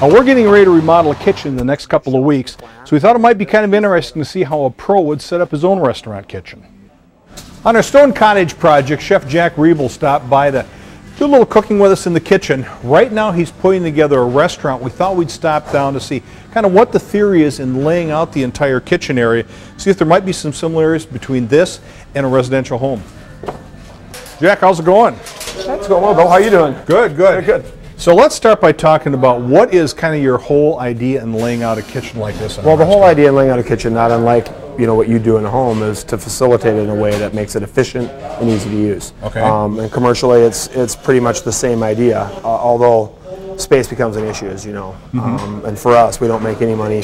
We're getting ready to remodel a kitchen in the next couple of weeks, so we thought it might be kind of interesting to see how a pro would set up his own restaurant kitchen. On our Stone Cottage project, Chef Jack Riebel stopped by to do a little cooking with us in the kitchen. Right now he's putting together a restaurant. We thought we'd stop down to see kind of what the theory is in laying out the entire kitchen area, see if there might be some similarities between this and a residential home. Jack, how's it going? It's going well, Bill. How are you doing? Good, good. Good. So let's start by talking about what is kind of your whole idea in laying out a kitchen like this. Well, the whole idea in laying out a kitchen, not unlike what you do in a home, is to facilitate it in a way that makes it efficient and easy to use. Okay. And commercially, it's pretty much the same idea, although space becomes an issue, as you know. And for us, we don't make any money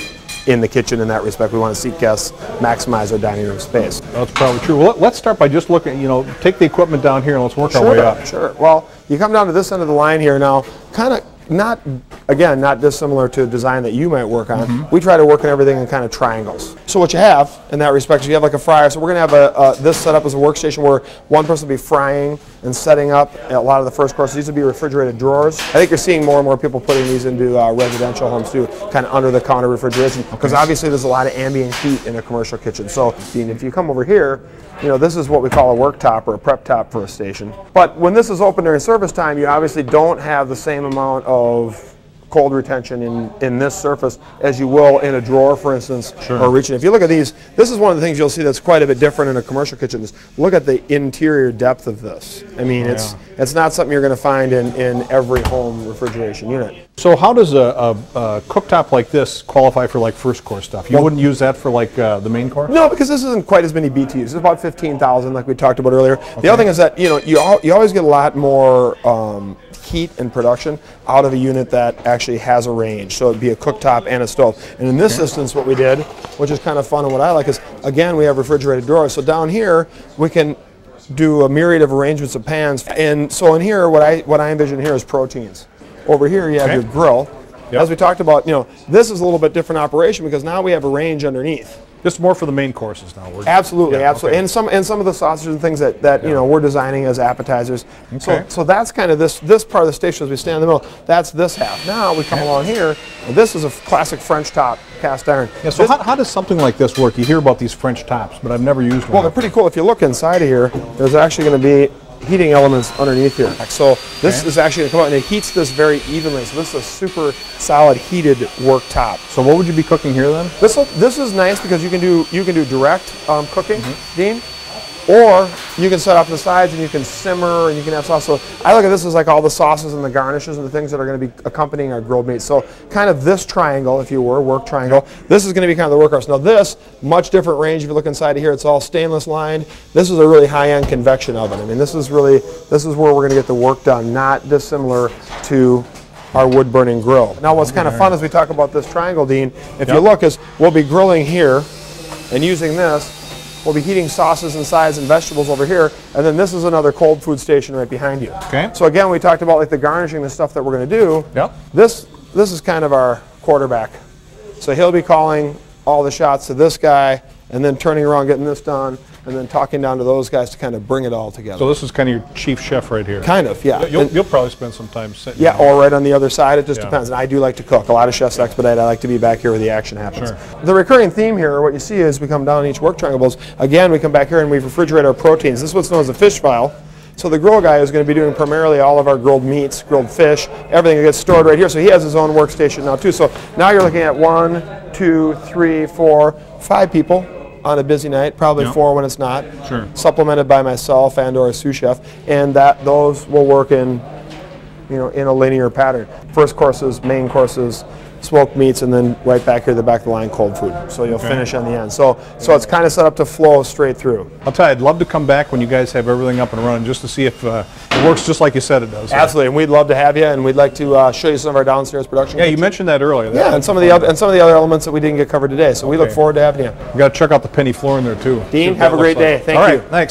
in the kitchen in that respect. We want to seek guests, maximize our dining room space. That's probably true. Well, let's start by just looking, take the equipment down here and let's work our way up. Sure. Well, you come down to this end of the line here now, kind of not dissimilar to a design that you might work on. We try to work on everything in kind of triangles. So what you have in that respect is you have like a fryer. So we're going to have this set up as a workstation where one person will be frying and setting up a lot of the first courses. These would be refrigerated drawers. I think you're seeing more and more people putting these into residential homes too, kind of under the counter refrigeration, because obviously there's a lot of ambient heat in a commercial kitchen. So if you come over here, this is what we call a worktop or a prep top for a station. But when this is open during service time, you obviously don't have the same amount of cold retention in this surface as you will in a drawer, for instance, or reaching. If you look at these, this is one of the things you'll see that's quite a bit different in a commercial kitchen. Is look at the interior depth of this. I mean, it's not something you're going to find in every home refrigeration unit. So how does a cooktop like this qualify for like first course stuff? You wouldn't use that for like the main course? No, because this isn't quite as many BTUs. It's about 15,000 like we talked about earlier. The other thing is that you always get a lot more heat and production out of a unit that actually has a range. So it'd be a cooktop and a stove. And in this instance, what we did, which is kind of fun and what I like, is again we have refrigerated drawers. So down here we can do a myriad of arrangements of pans. And so in here, what I envision here is proteins. Over here you have your grill. As we talked about, this is a little bit different operation because now we have a range underneath. Just more for the main courses now. Absolutely. And some of the sausages and things that we're designing as appetizers. So that's kind of this part of the station as we stand in the middle. That's this half. Now we come along here, and this is a classic French top cast iron. Yeah. So how does something like this work? You hear about these French tops, but I've never used one. Well, they're pretty cool. If you look inside of here, there's actually going to be heating elements underneath here. So this is actually going to come out and it heats this very evenly. So this is a super solid heated work top. So what would you be cooking here then? This is nice because you can do direct cooking, Dean, or you can set off the sides and you can simmer and you can have sauce. So I look at this as like all the sauces and the garnishes and the things that are going to be accompanying our grilled meat. So kind of this triangle, if you were, work triangle, this is going to be kind of the workhorse. Now this, much different range. If you look inside of here, it's all stainless lined. This is a really high-end convection oven. I mean, this is where we're going to get the work done, not dissimilar to our wood-burning grill. Now what's kind of fun as we talk about this triangle, Dean, if you look, is we'll be grilling here and using this. We'll be heating sauces and sides and vegetables over here, and then this is another cold food station right behind you. Okay. So again, we talked about like the garnishing, the stuff that we're going to do. Yep. This is kind of our quarterback. So he'll be calling all the shots to this guy, and then turning around, getting this done, and then talking down to those guys to kind of bring it all together. So this is kind of your chief chef right here. Kind of, yeah. You'll probably spend some time sitting. Yeah, or right on the other side. It just depends. And I do like to cook. A lot of chefs expedite. I like to be back here where the action happens. The recurring theme here, what you see is we come down each work triangles. Again, we come back here and we refrigerate our proteins. This is what's known as a fish file. So the grill guy is going to be doing primarily all of our grilled meats, grilled fish, everything that gets stored right here. So he has his own workstation now too. So now you're looking at 1, 2, 3, 4, 5 people on a busy night, probably 4 when it's not. Supplemented by myself and or a sous chef, and those will work in in a linear pattern. First courses, main courses, smoked meats, and then right back here, the back of the line, cold food. So you'll finish on the end. So it's kind of set up to flow straight through. I'll tell you, I'd love to come back when you guys have everything up and running just to see if it works just like you said it does. Absolutely, and we'd love to have you, and we'd like to show you some of our downstairs production. Yeah, you mentioned that earlier. Yeah, and some of the other elements that we didn't get covered today. So we look forward to having you. We got to check out the penny floor in there too. Dean, have a great day. Thank you. Thanks.